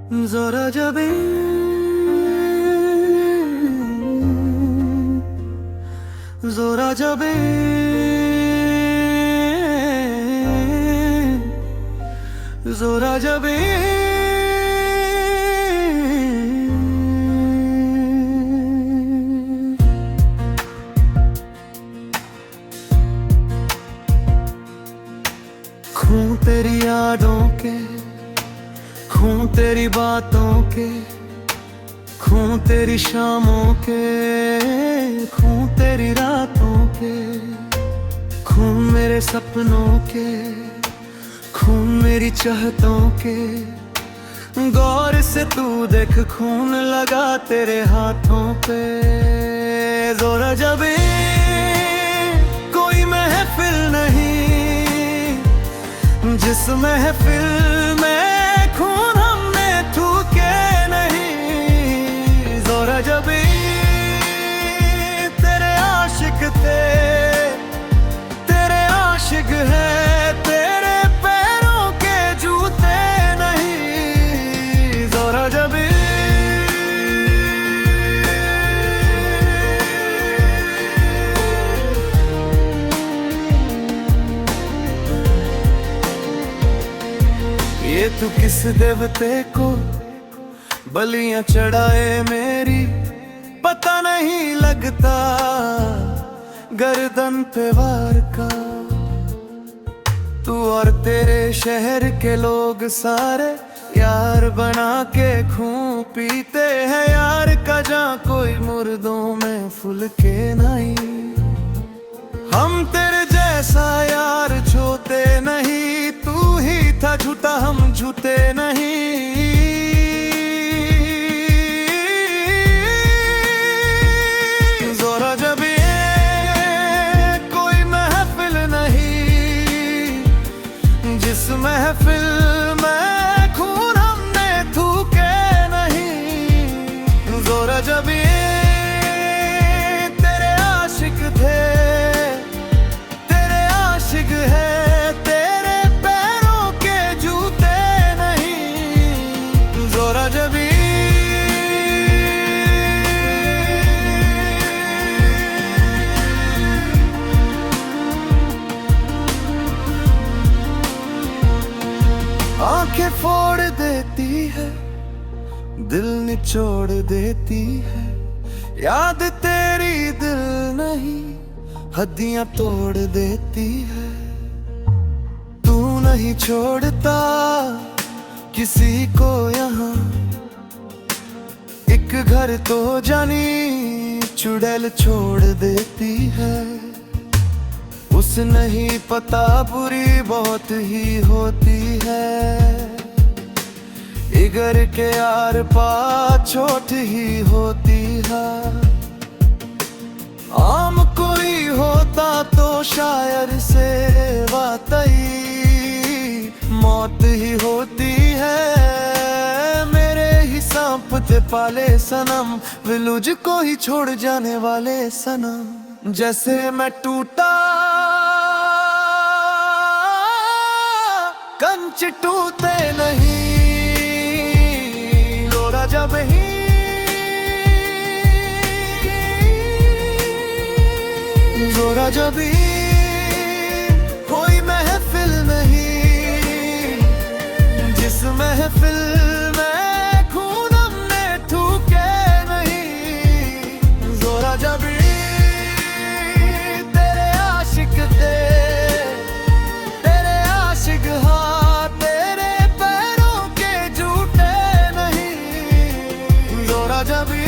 जोरा जबे जोरा जबे जोरा जबे खूं तेरी यादों के, खूं तेरी बातों के, खूं तेरी शामों के, खूं तेरी रातों के, खूं मेरे सपनों के, खून मेरी चाहतों के। गौर से तू देख खून लगा तेरे हाथों पे। जोरा जबे कोई महफिल नहीं जिस महफिल में खून हमने थूके नहीं। जोरा जबे तेरे आशिक थे, तेरे आशिक है, तेरे पैरों के जूते नहीं। जोरा जबे ये तू किस देवते को बलियां चढ़ाए मेरी, पता नहीं लगता गर्दन पे वार का। तू और तेरे शहर के लोग सारे यार बना के खून पीते हैं यार का, जहाँ कोई मुर्दों में फुल के नहीं। हम तेरे जैसा यार छोते नहीं, तू ही था झूठा हम झूठे नहीं। जोरा जबे कोई महफिल नहीं जिस महफिल में खून हमने थूके नहीं। जोरा जबे तेरे आशिक थे, तेरे आशिक है, तेरे पैरों के जूते नहीं। जोरा जबे आंखें फोड़ देती है, दिल निचोड़ देती है। याद तेरी दिल नहीं हड्डियां तोड़ देती है। तू नहीं छोड़ता किसी को यहाँ, एक घर तो जानी चुड़ैल छोड़ देती है। उस नहीं पता बुरी बहुत ही होती है, इगर के आर पार चोट ही होती है। आम कोई होता तो शायर से वाकई मौत ही होती है। मेरे ही सांप थे पाले सनम, विलुज को ही छोड़ जाने वाले सनम। जैसे मैं टूटा कंच टूटे नहीं। जोरा जबे जोरा जबे कोई महफिल नहीं जिस महफिल में खून हमने थूके नहीं। जोरा जबे तेरे आशिक थे, तेरे आशिक हाँ, तेरे पैरों के जूते नहीं। जोरा जबे